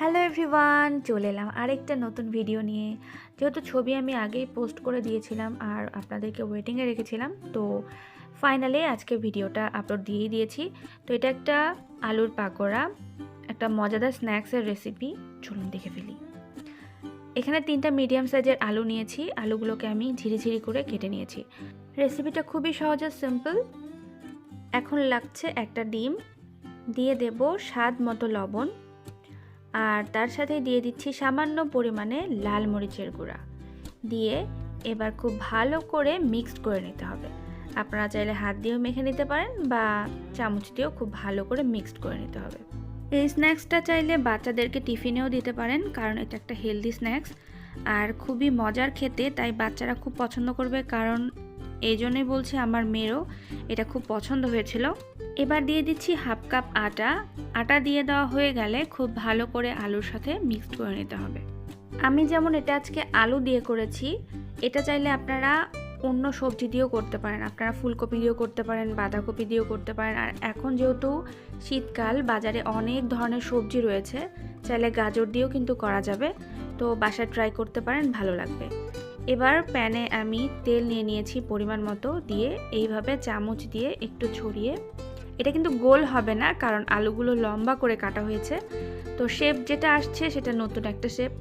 Hello everyone, চলে এলাম আরেকটা নতুন ভিডিও নিয়ে। যেহেতু ছবি আমি আগেই পোস্ট করে দিয়েছিলাম আর আপনাদেরকে ওয়েটিংয়ে রেখেছিলাম, তো ফাইনালি আজকে ভিডিওটা আপলোড দিয়েই দিয়েছি। তো এটা একটা আলুর পাকোড়া, একটা মজাদার স্ন্যাক্সের রেসিপি। চলুন দেখে ফেলি। এখানে 3টা মিডিয়াম সাইজের আলু নিয়েছি। আলুগুলোকে আমি ঝিরিঝিরি করে কেটে নিয়েছি। রেসিপিটা খুবই সহজ আর সিম্পল। এখন লাগছে একটা ডিম, দিয়ে দেব স্বাদ মতো লবণ, আর তার সাথে দিয়ে দিচ্ছি সামান্য পরিমাণে লাল মরিচের গুঁড়া। দিয়ে এবার খুব ভালো করে মিক্সড করে নিতে হবে। আপনারা চাইলে হাত দিয়েও মেখে নিতে পারেন বা চামচ দিয়েও খুব ভালো করে মিক্সড করে নিতে হবে। এই স্ন্যাক্সটা চাইলে বাচ্চাদেরকে টিফিনেও দিতে পারেন, কারণ এটা একটা হেলদি স্ন্যাক্স আর খুবই মজার খেতে, তাই বাচ্চারা খুব পছন্দ করবে। কারণ এই জন্যই বলছি, আমার মেয়েরও এটা খুব পছন্দ হয়েছিল। এবার দিয়ে দিচ্ছি হাফ কাপ আটা। আটা দিয়ে দেওয়া হয়ে গেলে খুব ভালো করে আলুর সাথে মিক্সড করে নিতে হবে। আমি যেমন এটা আজকে আলু দিয়ে করেছি, এটা চাইলে আপনারা অন্য সবজি দিয়েও করতে পারেন। আপনারা ফুলকপি দিয়েও করতে পারেন, বাঁধাকপি দিয়েও করতে পারেন। আর এখন যেহেতু শীতকাল, বাজারে অনেক ধরনের সবজি রয়েছে, চাইলে গাজর দিয়েও কিন্তু করা যাবে। তো বাসায় ট্রাই করতে পারেন, ভালো লাগবে। এবার প্যানে আমি তেল নিয়ে নিয়েছি পরিমাণ মতো, দিয়ে এইভাবে চামচ দিয়ে একটু ছড়িয়ে, এটা কিন্তু গোল হবে না কারণ আলুগুলো লম্বা করে কাটা হয়েছে, তো শেপ যেটা আসছে সেটা নতুন একটা শেপ।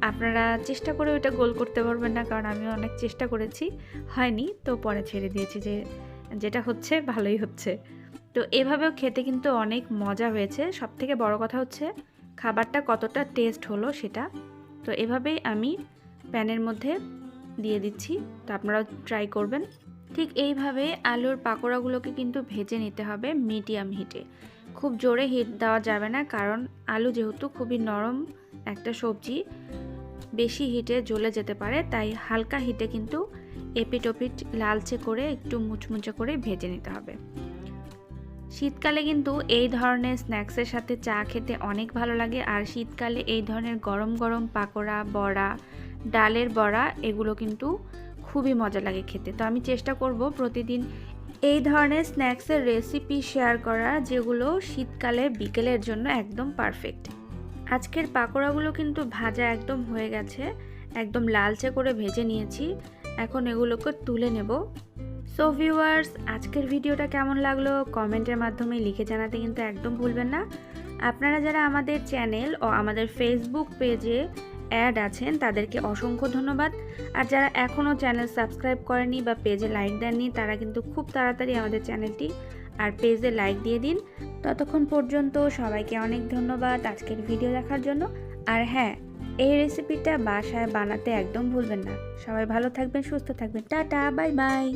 আপনারা চেষ্টা করে ওইটা গোল করতে পারবেন না, কারণ আমি অনেক চেষ্টা করেছি, হয়নি, তো পরে ছেড়ে দিয়েছি যে যেটা হচ্ছে ভালোই হচ্ছে। তো এভাবেও খেতে কিন্তু অনেক মজা হয়েছে। সবথেকে বড় কথা হচ্ছে খাবারটা কতটা টেস্ট হলো সেটা। তো এভাবেই আমি প্যানের মধ্যে দিয়ে দিচ্ছি, তো আপনারাও ট্রাই করবেন। ঠিক এইভাবে আলুর পাকোড়াগুলোকে কিন্তু ভেজে নিতে হবে মিডিয়াম হিটে। খুব জোরে হিট দেওয়া যাবে না, কারণ আলু যেহেতু খুবই নরম একটা সবজি, বেশি হিটে জ্বলে যেতে পারে। তাই হালকা হিটে কিন্তু এপিট ওপিট লালচে করে একটু মুচমুচে করে ভেজে নিতে হবে। শীতকালে কিন্তু এই ধরনের স্ন্যাক্সের সাথে চা খেতে অনেক ভালো লাগে। আর শীতকালে এই ধরনের গরম গরম পাকোড়া, বড়া, ডালের বড়া, এগুলো কিন্তু খুবই মজা লাগে খেতে। তো আমি চেষ্টা করব প্রতিদিন এই ধরনের স্ন্যাক্সের রেসিপি শেয়ার করা, যেগুলো শীতকালে বিকেলের জন্য একদম পারফেক্ট। আজকের পাকোড়াগুলো কিন্তু ভাজা একদম হয়ে গেছে, একদম লালচে করে ভেজে নিয়েছি। এখন এগুলোকে তুলে নেব। সো ভিউয়ার্স, আজকের ভিডিওটা কেমন লাগলো কমেন্টের মাধ্যমে লিখে জানাতে কিন্তু একদম ভুলবেন না। আপনারা যারা আমাদের চ্যানেল ও আমাদের ফেসবুক পেজে অ্যাড আছেন, তাদেরকে অসংখ্য ধন্যবাদ। আর যারা এখনও চ্যানেল সাবস্ক্রাইব করেনি বা পেজে লাইক দেননি, তারা কিন্তু খুব তাড়াতাড়ি আমাদের চ্যানেলটি আর পেজে লাইক দিয়ে দিন। ততক্ষণ পর্যন্ত সবাইকে অনেক ধন্যবাদ আজকের ভিডিও দেখার জন্য। আর হ্যাঁ, এই রেসিপিটা বাসায় বানাতে একদম ভুলবেন না। সবাই ভালো থাকবেন, সুস্থ থাকবেন। Tata, bye bye.